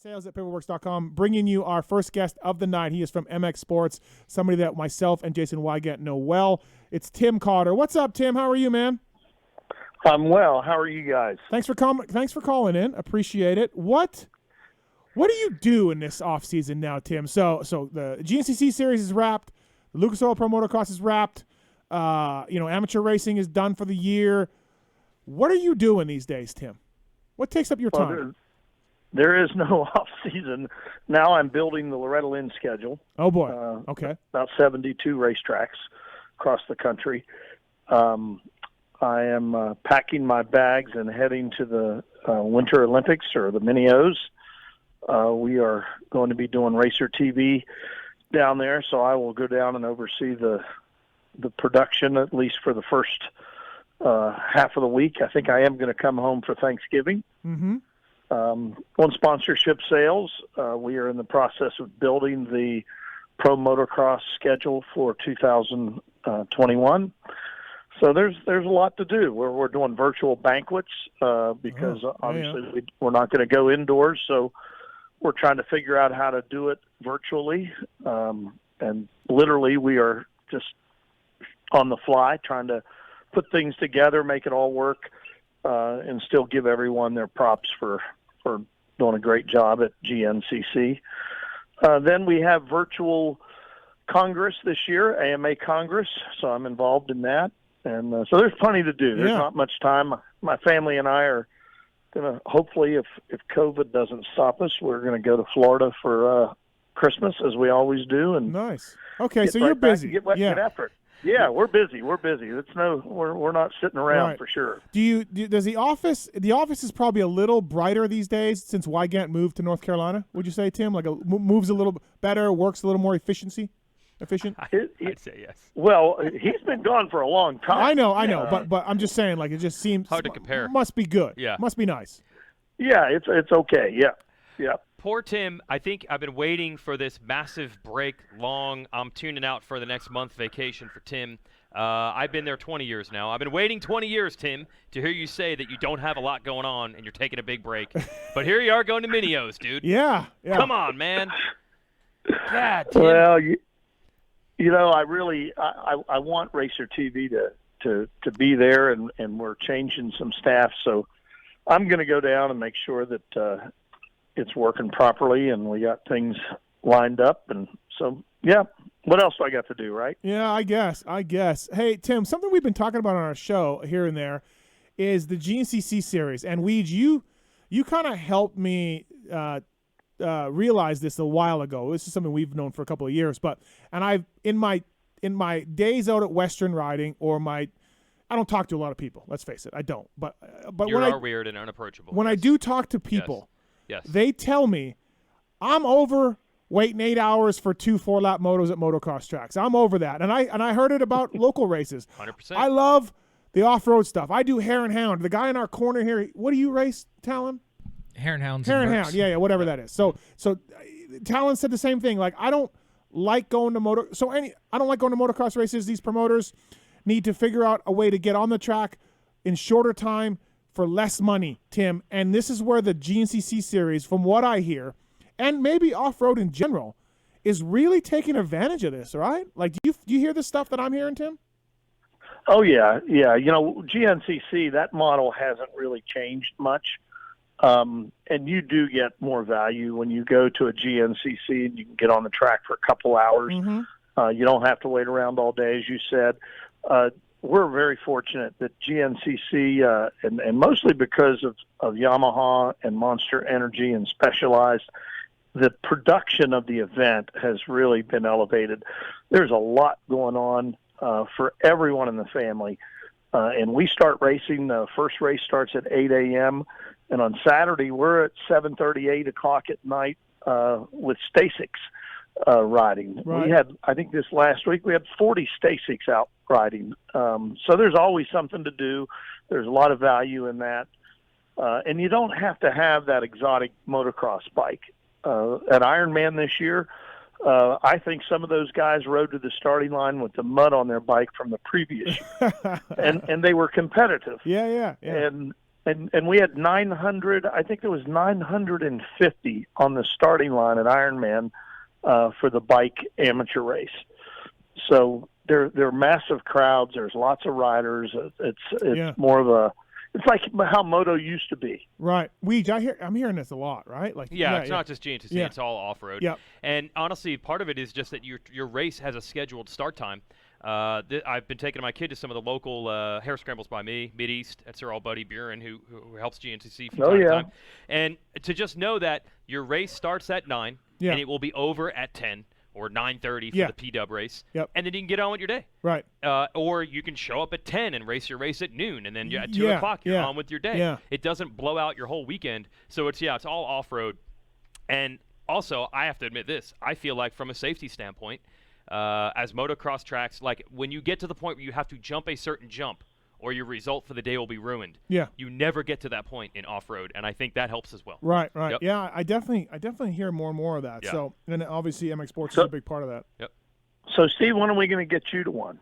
sales@paperworks.com, bringing you our first guest of the night. He is from MX Sports, somebody that myself and Jason Wygant know well. It's Tim Cotter. What's up, Tim? How are you, man? I'm well. How are you guys? Thanks for calling in. Appreciate it. What do you do in this off season now, Tim? So the GNCC series is wrapped. The Lucas Oil Pro Motocross is wrapped. Amateur racing is done for the year. What are you doing these days, Tim? What takes up your time? There is no off season. Now I'm building the Loretta Lynn schedule. Oh boy. Okay. About 72 racetracks across the country. I am packing my bags and heading to the Winter Olympics, or the Mini-O's. We are going to be doing Racer TV down there, so I will go down and oversee the production, at least for the first half of the week. I think I am going to come home for Thanksgiving. Mm-hmm. On sponsorship sales, we are in the process of building the Pro Motocross schedule for 2021. So there's a lot to do. We're doing virtual banquets because obviously we're not going to go indoors. So we're trying to figure out how to do it virtually. And literally we are just on the fly trying to put things together, make it all work, and still give everyone their props for doing a great job at GNCC. Then we have virtual Congress this year, AMA Congress, so I'm involved in that. And so there's plenty to do. There's not much time. My family and I are going to, hopefully, if COVID doesn't stop us, we're going to go to Florida for Christmas, as we always do. And nice. Okay, so you're busy. Get effort. Yeah, we're busy. We're not sitting around for sure. Does the office is probably a little brighter these days since Wygant moved to North Carolina? Would you say, Tim? Like moves a little better, works a little more efficient? I'd say yes. Well, he's been gone for a long time. I know, but I'm just saying, like, it just seems hard to compare. Must be good. Yeah, must be nice. Yeah, it's okay. Yeah. Poor Tim. I think I've been waiting for this massive break long. I'm tuning out for the next month vacation for Tim. I've been there 20 years now. I've been waiting 20 years, Tim, to hear you say that you don't have a lot going on and you're taking a big break. But here you are going to Mini-O's, dude. Yeah. Come on, man. God, Tim. Well, I want Racer TV to be there, and we're changing some staff, so I'm going to go down and make sure that it's working properly and we got things lined up. And so, what else do I got to do, right? Yeah, I guess. Hey, Tim, something we've been talking about on our show here and there is the GNCC series. And Weege, you kind of helped me realize this a while ago. This is something we've known for a couple of years, and I've in my days out at Western riding, I don't talk to a lot of people. Let's face it, I don't. But you weird and unapproachable. When I do talk to people, yes, they tell me I'm over waiting 8 hours for 2 4-lap motos at motocross tracks. I'm over that, and I heard it about local races. 100%. I love the off-road stuff. I do Hare and Hound. The guy in our corner here. What do you race, Talon? Hare and Hound. Yeah, whatever that is. So Talon said the same thing. Like, I don't like going to motocross races. These promoters need to figure out a way to get on the track in shorter time for less money, Tim. And this is where the GNCC series, from what I hear, and maybe off-road in general, is really taking advantage of this, right? Like, do you hear the stuff that I'm hearing, Tim? Oh, yeah. GNCC, that model hasn't really changed much. And you do get more value when you go to a GNCC and you can get on the track for a couple hours. Mm-hmm. You don't have to wait around all day, as you said. We're very fortunate that GNCC, and mostly because of Yamaha and Monster Energy and Specialized, the production of the event has really been elevated. There's a lot going on for everyone in the family. And we start racing. The first race starts at 8 a.m., and on Saturday, we're at 7:30, 8 o'clock at night with Stasics riding. Right. We had, I think this last week, we had 40 Stasics out riding. So there's always something to do. There's a lot of value in that. And you don't have to have that exotic motocross bike. At Ironman this year, I think some of those guys rode to the starting line with the mud on their bike from the previous year. and they were competitive. Yeah. and we had 900. I think there was 950 on the starting line at Ironman for the bike amateur race. So they're massive crowds. There's lots of riders. It's more of a. It's like how moto used to be. Right. I'm hearing this a lot, right? Like it's not just GNTC, it's all off-road. Yeah. And honestly, part of it is just that your race has a scheduled start time. I've been taking my kid to some of the local hare scrambles by me, Mid-East. That's our old buddy Buren, who helps GNTC from time to time. And to just know that your race starts at 9, and it will be over at 10. Or 9:30 for the P-Dub race, and then you can get on with your day. Right. Or you can show up at 10 and race your race at noon, and then at 2 o'clock you're on with your day. Yeah. It doesn't blow out your whole weekend. So it's all off-road. And also, I have to admit this. I feel like from a safety standpoint, as motocross tracks, like when you get to the point where you have to jump a certain jump, or your result for the day will be ruined. Yeah. You never get to that point in off-road, and I think that helps as well. Right. Yep. Yeah, I definitely hear more and more of that. Yeah. So, and obviously MX Sports is a big part of that. Yep. So, Steve, when are we going to get you to one?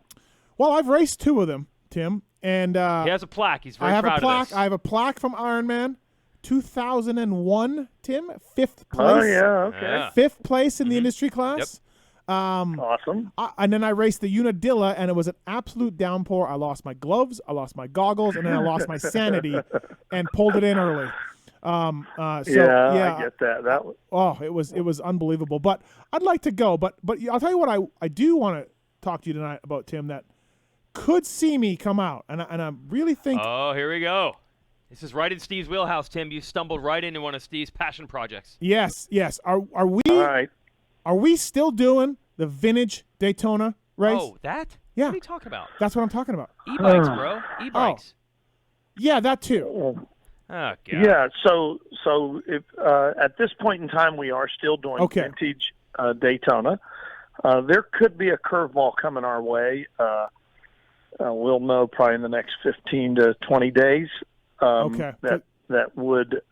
Well, I've raced 2 of them, Tim, and he has a plaque. He's very proud of this. I have a plaque from Ironman 2001, Tim, 5th place. Oh, yeah, okay. Yeah. 5th place in the industry class. Yep. Awesome. And then I raced the Unadilla, and it was an absolute downpour. I lost my gloves, I lost my goggles, and then I lost my sanity and pulled it in early. I get that. It was unbelievable. But I'd like to go. But I'll tell you what I do want to talk to you tonight about, Tim, that could see me come out, and I really think. Oh, here we go. This is right in Steve's wheelhouse, Tim. You stumbled right into one of Steve's passion projects. Yes. Are we? All right. Are we still doing the vintage Daytona race? Oh, that? Yeah. What are you talking about? That's what I'm talking about. E-bikes, bro. E-bikes. Yeah, that too. Oh, God. Yeah. So if at this point in time we are still doing vintage Daytona. There could be a curveball coming our way. We'll know probably in the next 15 to 20 days. That would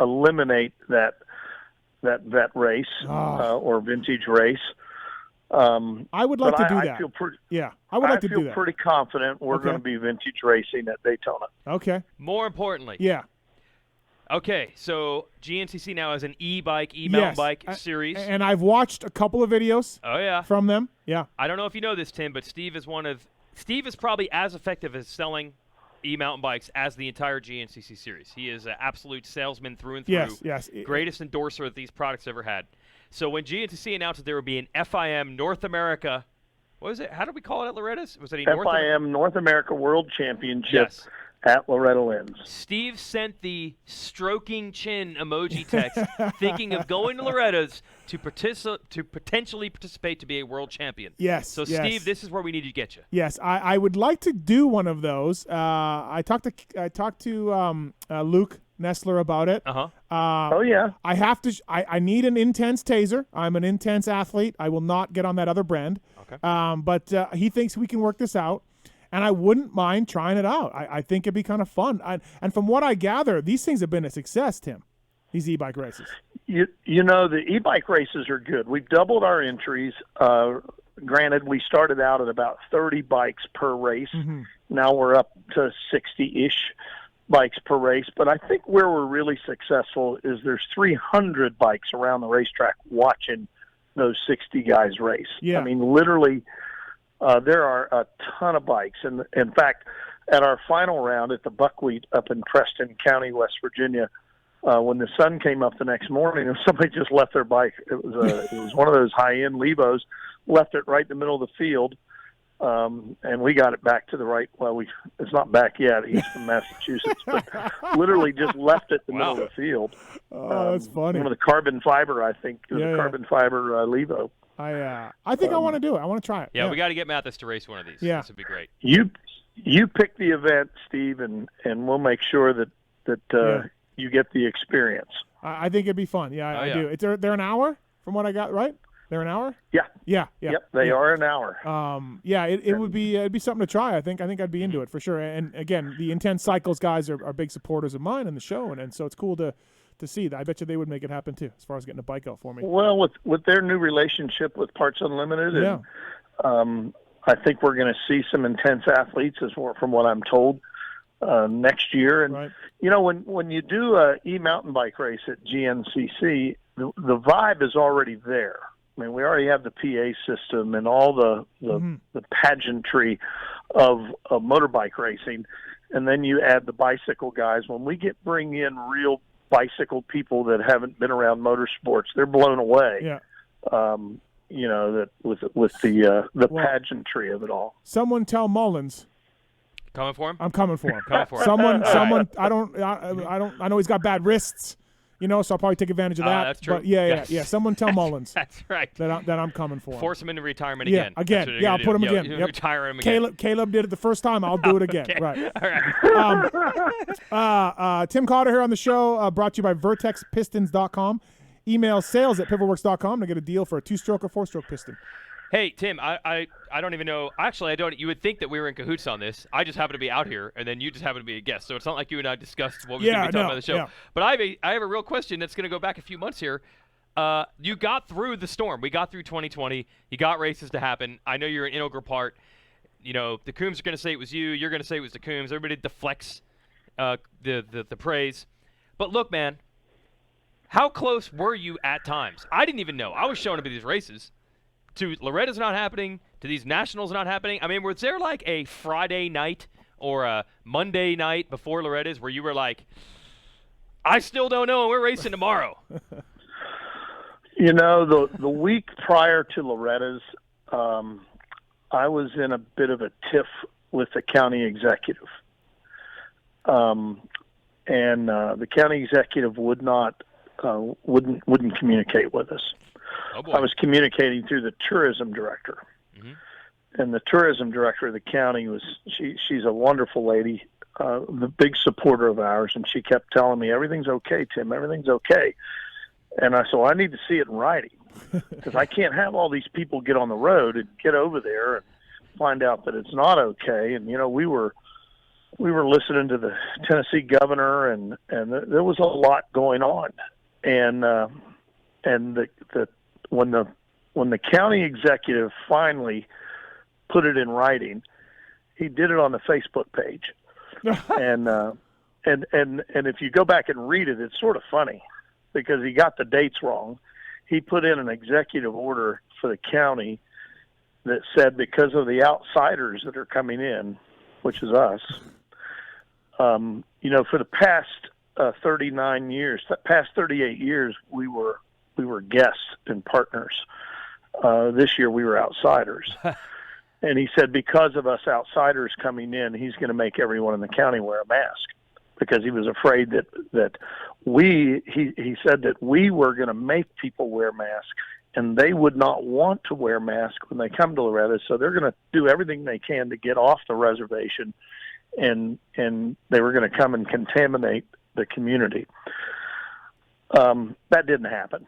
eliminate that race or vintage race. I would like to do that. I would like to do that. I feel pretty confident we're going to be vintage racing at Daytona. Okay. More importantly. Yeah. Okay, so GNCC now has an e-mountain bike series. And I've watched a couple of videos from them. Yeah. I don't know if you know this, Tim, but Steve is probably as effective as selling e-mountain bikes as the entire GNCC series. He is an absolute salesman through and through. Yes. Greatest endorser that these products ever had. So when GNCC announced that there would be an FIM North America, what was it? How did we call it at Loretta's? Was it a FIM North America World Championship at Loretta Lynn's? Steve sent the stroking chin emoji text, thinking of going to Loretta's to potentially participate to be a world champion. Yes. So Steve, this is where we need to get you. Yes, I would like to do one of those. I talked to Luke Nestler about it. I have to. I need an intense taser. I'm an intense athlete. I will not get on that other brand. Okay. But he thinks we can work this out. And I wouldn't mind trying it out. I think it'd be kind of fun. And from what I gather, these things have been a success, Tim, these e-bike races. You know, the e-bike races are good. We've doubled our entries. Granted, we started out at about 30 bikes per race. Mm-hmm. Now we're up to 60-ish bikes per race. But I think where we're really successful is there's 300 bikes around the racetrack watching those 60 guys race. Yeah. I mean, literally – there are a ton of bikes. And in fact, at our final round at the Buckwheat up in Preston County, West Virginia, when the sun came up the next morning, somebody just left their bike. It was one of those high-end Levos, left it right in the middle of the field. And we got it back to the right. Well, it's not back yet. He's from Massachusetts, but literally just left it in the middle of the field. Oh, that's funny. One of the carbon fiber, I think. It was a carbon fiber Levo. I think I want to do it. I want to try it. Yeah, we got to get Mathis to race one of these. Yeah. This would be great. You pick the event, Steve, and we'll make sure that you get the experience. I think it'd be fun. Yeah, I do. They're an hour from what I got, right? They're an hour? Yeah. Yep, they are an hour. It would be it'd be something to try. I think I'd be into it for sure. And again, the Intense Cycles guys are big supporters of mine in the show, and so it's cool to see that. I bet you they would make it happen too, as far as getting a bike out for me. Well, with their new relationship with Parts Unlimited, and I think we're going to see some intense athletes, from what I'm told. next year. And Right. when you do a e-mountain bike race at GNCC, the vibe is already there. I mean, we already have the PA system and all the pageantry of motorbike racing, and then you add the bicycle guys. When we bring in real bicycle people that haven't been around motorsports, they're blown away. Yeah. That with the pageantry of it all. Someone tell Mullins. Coming for him? I'm coming for him. Coming for him. Someone. All right. I know he's got bad wrists. So I'll probably take advantage of that. That's true. But yeah. Someone tell Mullins. That's right. That I'm coming for him. Force him into retirement Yeah, again. again. Yeah, I'll put him again. You Yep. Retire him again. Caleb did it the first time. I'll do it again. Okay. Right. All right. Tim Cotter here on the show, brought to you by VertexPistons.com. Email sales@pivotworks.com to get a deal for a 2-stroke or 4-stroke piston. Hey, Tim, I don't even know. Actually, I don't. You would think that we were in cahoots on this. I just happen to be out here, and then you just happen to be a guest. So it's not like you and I discussed what was going to be talking about the show. Yeah. But I have a real question that's going to go back a few months here. You got through the storm. We got through 2020. You got races to happen. I know you're an integral part. The Coombs are going to say it was you. You're going to say it was the Coombs. Everybody deflects the praise. But look, man, how close were you at times? I didn't even know. I was showing up at these races. To Loretta's not happening, to these nationals not happening. I mean, was there like a Friday night or a Monday night before Loretta's where you were like, I still don't know, and we're racing tomorrow? The week prior to Loretta's, I was in a bit of a tiff with the county executive. And the county executive wouldn't communicate with us. Oh, boy. I was communicating through the tourism director, and the tourism director of the county she's a wonderful lady, the big supporter of ours, and she kept telling me, everything's okay, Tim, everything's okay. And I said, well, I need to see it in writing, because I can't have all these people get on the road and get over there and find out that it's not okay. And we were listening to the Tennessee governor, and there was a lot going on, and when the county executive finally put it in writing, he did it on the Facebook page, and if you go back and read it, it's sort of funny because he got the dates wrong. He put in an executive order for the county that said because of the outsiders that are coming in, which is us, for the past 39 years, the past 38 years, we were guests and partners. This year we were outsiders. And he said because of us outsiders coming in, he's going to make everyone in the county wear a mask, because he was afraid that he said that we were going to make people wear masks, and they would not want to wear masks when they come to Loretta, so they're going to do everything they can to get off the reservation, and they were going to come and contaminate the community. That didn't happen.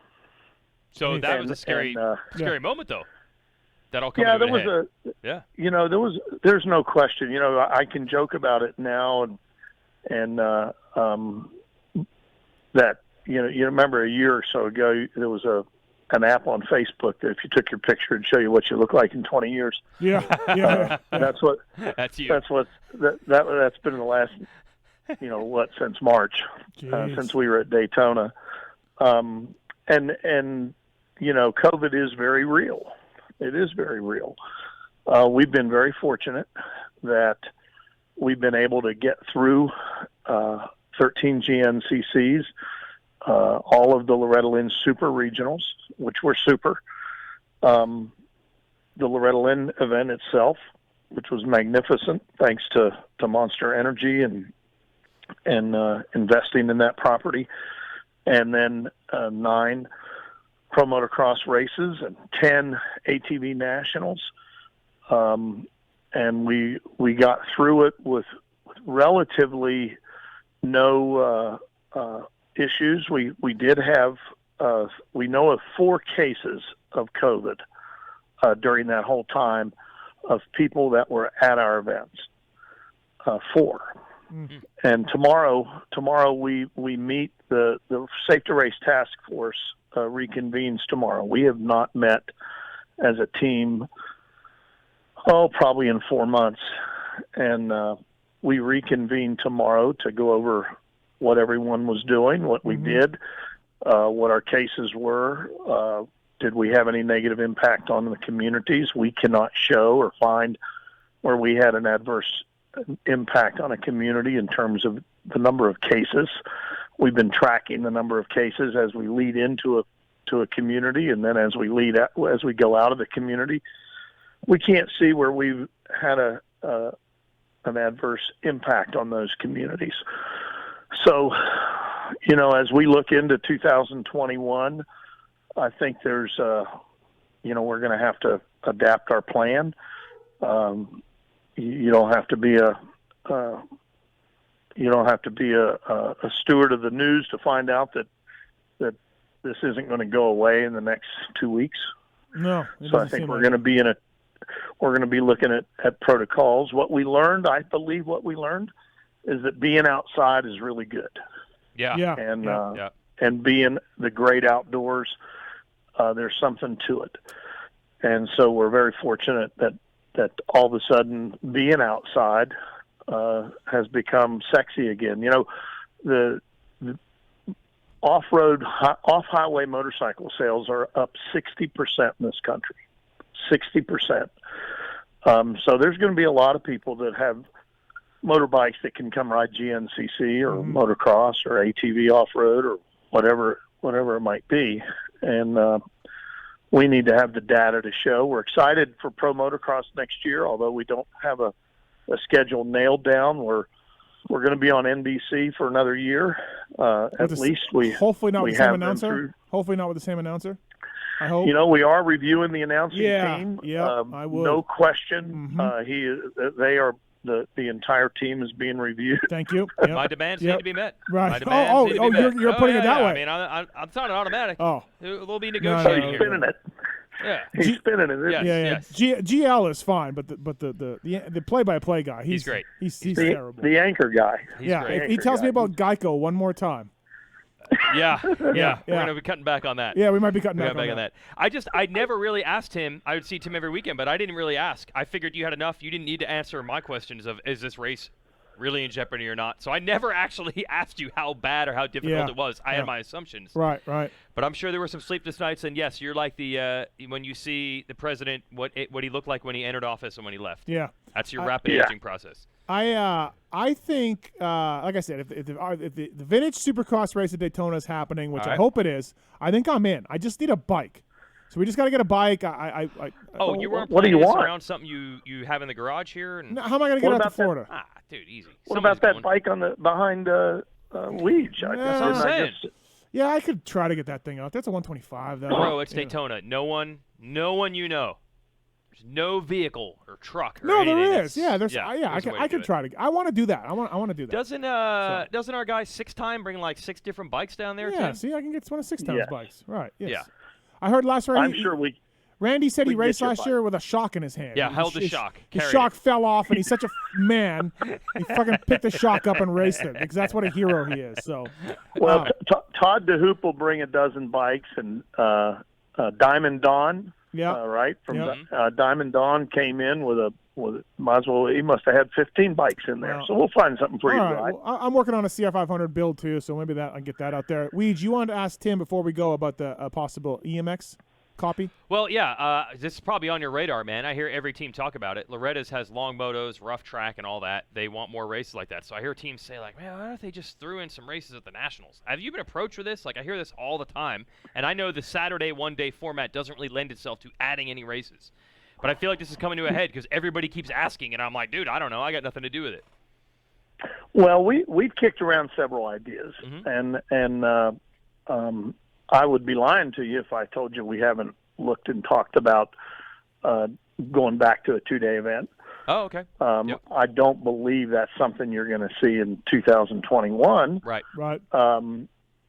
So that was a scary moment, though. That all coming to a head. There's no question. I can joke about it now, and that you remember a year or so ago there was an app on Facebook that if you took your picture it'd show you what you look like in 20 years. Yeah. That's what. That's you. That's been in the last since March, since we were at Daytona, and COVID is very real. It is very real. We've been very fortunate that we've been able to get through 13 GNCCs, all of the Loretta Lynn Super Regionals, which were super. The Loretta Lynn event itself, which was magnificent, thanks to Monster Energy and investing in that property, and then 9 pro motocross races and 10 ATV nationals, and we got through it with relatively no issues. We did have we know of 4 cases of COVID during that whole time of people that were at our events. 4. Mm-hmm. And tomorrow we meet the Safe to Race Task Force reconvenes tomorrow. We have not met as a team, probably in 4 months, and we reconvene tomorrow to go over what everyone was doing, what we did, what our cases were. Did we have any negative impact on the communities? We cannot show or find where we had an adverse impact on a community in terms of the number of cases. We've been tracking the number of cases as we lead into a community, and then as we go out of the community, we can't see where we've had an adverse impact on those communities. So, as we look into 2021, I think there's, we're going to have to adapt our plan. You don't have to be a steward of the news to find out that this isn't going to go away in the next 2 weeks. No. So I think we're going to be looking at protocols. I believe what we learned is that being outside is really good. Yeah. And being the great outdoors, there's something to it. And so we're very fortunate that all of a sudden being outside has become sexy again. The off-highway motorcycle sales are up 60% in this country. 60%. So there's going to be a lot of people that have motorbikes that can come ride GNCC or motocross or ATV off-road or whatever it might be. And we need to have the data to show. We're excited for Pro Motocross next year, although we don't have a schedule nailed down. We're going to be on NBC for another year. At least we hopefully not we with the same have announcer. Hopefully not with the same announcer. I hope. We are reviewing the announcing team. Yeah, I would. No question. The entire team is being reviewed. Thank you. Yep. My demands need to be met. Right. My demands need to be met. You're putting it that way. I mean, I'm sounding automatic. Oh. We'll be He's negotiating spinning it. Yeah. He's spinning it. Yes. GL is fine, but the play-by-play guy, he's great. He's terrible. The anchor guy. He's If great. he tells me about Geico one more time. Yeah. We're going to be cutting back on that. Yeah, we might be cutting back on that. I never really asked him. I would see Tim every weekend, but I didn't really ask. I figured you had enough. You didn't need to answer my questions of, is this race really in jeopardy or not? So I never actually asked you how bad or how difficult it was. I had my assumptions. Right. But I'm sure there were some sleepless nights. And yes, you're like the when you see the president, what he looked like when he entered office and when he left. Yeah. That's your rapid aging process. I think, like I said, if the vintage Supercross race at Daytona is happening, which I hope it is, I think I'm in. I just need a bike. So we just got to get a bike. You weren't what do you planning this want? around something you have in the garage here? And... No, how am I going to get out to Florida? Dude, easy. What about that bike behind Weege? Yeah, I could try to get that thing out. That's a 125, though. Bro, it's Daytona. No one you know. There's no vehicle or truck or anything. No, there is. Yeah, there's. I could try to. I want to do that. I want to do that. Doesn't our guy 6-time bring like 6 different bikes down there? Yeah. Tim? See, I can get one of 6 times bikes. Right. Yes. Yeah. I heard last year. I'm sure we. Randy said he raced last year with a shock in his hand. Yeah, held the shock. His shock fell off, and he's such a man. He fucking picked the shock up and raced it because that's what a hero he is. So, well, Todd DeHoop will bring a dozen bikes, and Diamond Dawn. Yeah. Right. Diamond Dawn came in with might as well. He must have had 15 bikes in there. So we'll find something for you to ride. Well, I'm working on a CR500 build too, so maybe I'll get that out there. Weege, you wanted to ask Tim before we go about the possible EMX copy? Well, yeah, this is probably on your radar, man. I hear every team talk about it. Loretta's has long motos, rough track, and all that. They want more races like that. So I hear teams say, like, man, why don't they just threw in some races at the Nationals? Have you been approached with this? Like, I hear this all the time. And I know the Saturday one-day format doesn't really lend itself to adding any races. But I feel like this is coming to a head because everybody keeps asking, and I'm like, dude, I don't know. I got nothing to do with it. Well, we've kicked around several ideas, and I would be lying to you if I told you we haven't looked and talked about going back to a 2-day event. Oh, okay. I don't believe that's something you're going to see in 2021. Right.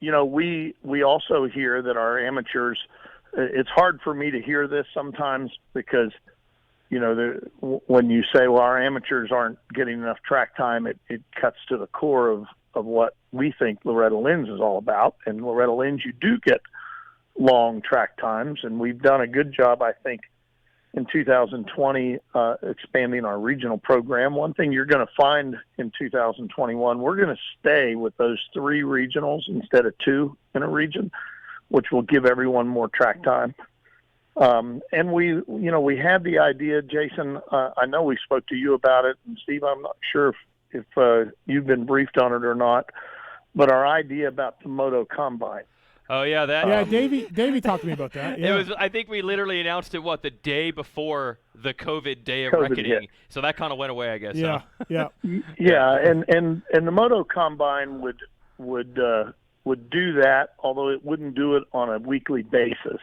We also hear that our amateurs. It's hard for me to hear this sometimes because, when you say, well, our amateurs aren't getting enough track time, it cuts to the core of what we think Loretta Lynn's is all about. And Loretta Lynn's, you do get long track times, and we've done a good job, I think, in 2020 expanding our regional program. One thing you're going to find in 2021, we're going to stay with those 3 regionals instead of 2 in a region, which will give everyone more track time. And we had the idea, Jason, I know we spoke to you about it, and Steve, I'm not sure if you've been briefed on it or not, but our idea about the Moto Combine. Oh yeah, that. Yeah, Davey talked to me about that. Yeah. It was. I think we literally announced it the day before the COVID day of COVID reckoning. hit. So that kind of went away, I guess. Yeah, huh? yeah. Yeah, and the Moto Combine would do that, although it wouldn't do it on a weekly basis,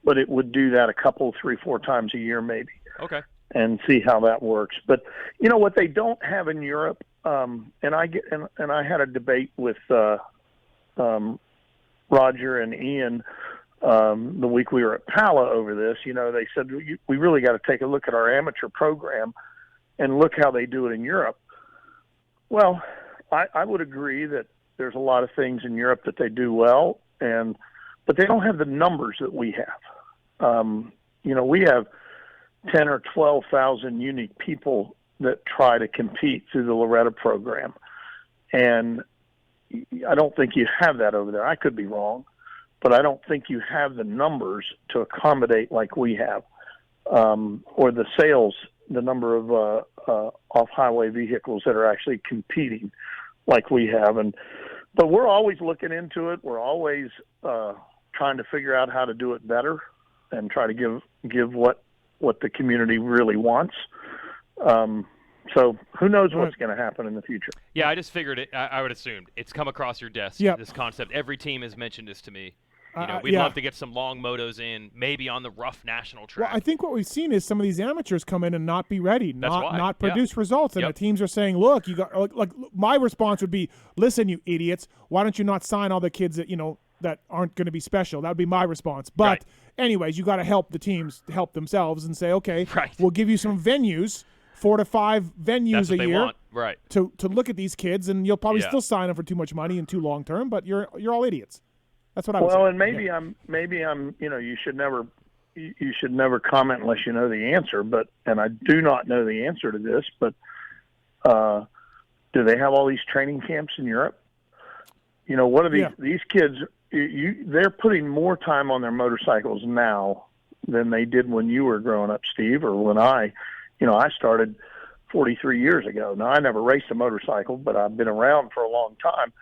but it would do that a couple, 3, 4 times a year maybe. Okay. And see how that works. But what they don't have in Europe, and I had a debate with Roger and Ian the week we were at Pala over this. They said we really got to take a look at our amateur program and look how they do it in Europe. Well, I would agree that there's a lot of things in Europe that they do well, but they don't have the numbers that we have. We have 10 or 12,000 unique people that try to compete through the Loretta program, and I don't think you have that over there. I could be wrong, but I don't think you have the numbers to accommodate like we have, or the sales, the number of off-highway vehicles that are actually competing like we have. But we're always looking into it. We're always trying to figure out how to do it better and try to give what the community really wants. So who knows what's going to happen in the future? Yeah, I just figured it. I would assume it's come across your desk. Yep. This concept. Every team has mentioned this to me. We'd yeah. love to get some long motos in, maybe on the rough national track. Well, I think what we've seen is some of these amateurs come in and not be ready, not produce results, and Yep. the teams are saying, "Look, you got." Like my response would be, "Listen, you idiots, why don't you not sign all the kids that that aren't going to be special?" That would be my response. But Right. anyways, you got to help the teams help themselves and say, "Okay, Right. we'll give you some venues." 4 to 5 venues That's what a they year want. Right. to look at these kids, and you'll probably Yeah. still sign them for too much money and too long term. But you're all idiots. That's what I would say. Well, and maybe I'm. You should never comment unless you know the answer. And I do not know the answer to this. But do they have all these training camps in Europe? What are these kids? They're putting more time on their motorcycles now than they did when you were growing up, Steve, or when I started 43 years ago. Now, I never raced a motorcycle, but I've been around for a long time.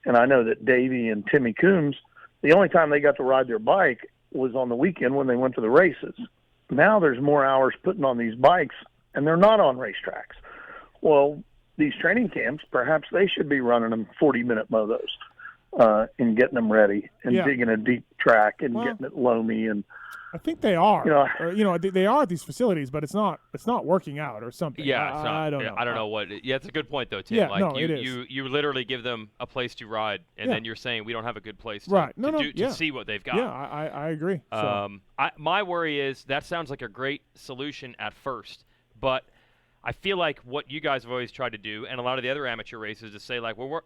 And I know that Davey and Timmy Coombs, the only time they got to ride their bike was on the weekend when they went to the races. Now there's more hours putting on these bikes, and they're not on racetracks. Well, these training camps, perhaps they should be running them 40-minute motos and getting them ready and digging a deep track and getting it loamy. And I think they are. They are at these facilities, but it's not working out or something. Yeah, it's not. I don't know. I don't know what. Yeah, it's a good point though, Tim. Yeah, like no, you, it is. you literally give them a place to ride, and then you're saying we don't have a good place to, Right. to see what they've got. Yeah, I agree. My worry is that sounds like a great solution at first, but I feel like what you guys have always tried to do, and a lot of the other amateur races, is say like, well,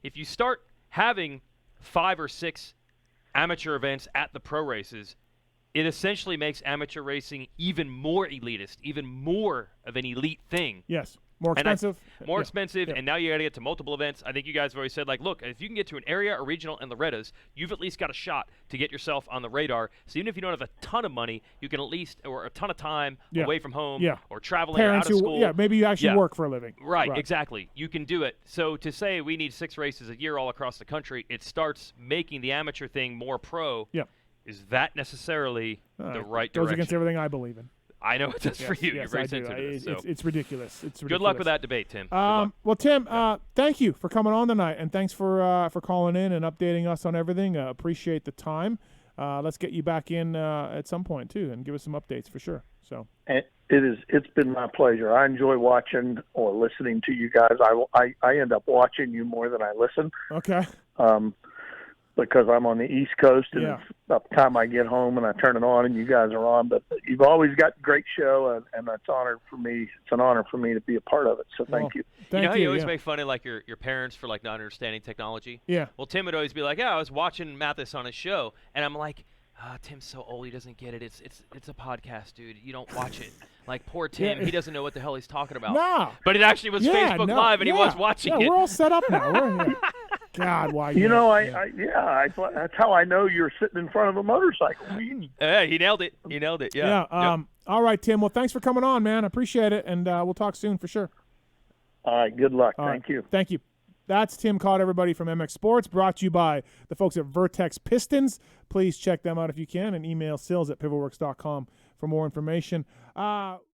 if you start having 5 or 6 amateur events at the pro races, it essentially makes amateur racing even more elitist, even more of an elite thing. Yes. More expensive. Expensive, and now you got to get to multiple events. I think you guys have always said, like, look, if you can get to an area, a regional, and Loretta's, you've at least got a shot to get yourself on the radar. So even if you don't have a ton of money, you can at least, or a ton of time away from home, or traveling Parents out of school. maybe you actually work for a living. Right, exactly. You can do it. So to say we need 6 races a year all across the country, it starts making the amateur thing more pro. Yeah. Is that necessarily the right Goes direction? against everything I believe in. I know it does for you. Yes, You're very I do. sensitive. So. It's ridiculous. It's ridiculous. Good luck with that debate, Tim. Good luck. Well, Tim, thank you for coming on tonight, and thanks for calling in and updating us on everything. Appreciate the time. Let's get you back in at some point too, and give us some updates for sure. So it's been my pleasure. I enjoy watching or listening to you guys. I end up watching you more than I listen. Okay. Because I'm on the East Coast, and it's about the time I get home and I turn it on and you guys are on. But you've always got a great show, and it's an honor for me. It's an honor for me to be a part of it. So thank you. You know how you always make fun of like your parents for like not understanding technology? Yeah. Well, Tim would always be like, "Yeah, I was watching Mathis on his show," and I'm like, Tim's so old, he doesn't get it. It's a podcast, dude. You don't watch it. Like, poor Tim, he doesn't know what the hell he's talking about. No. But it actually was Facebook Live, and he was watching it. We're all set up now. We're here. God, why? You know, that's how I know you're sitting in front of a motorcycle. Yeah, he nailed it. He nailed it. Yeah. Yeah. All right, Tim. Well, thanks for coming on, man. I appreciate it, and we'll talk soon for sure. All right. Good luck. All Thank right. you. Thank you. That's Tim Cotter, everybody, from MX Sports, brought to you by the folks at Vertex Pistons. Please check them out if you can, and email sales@pivotalworks.com for more information.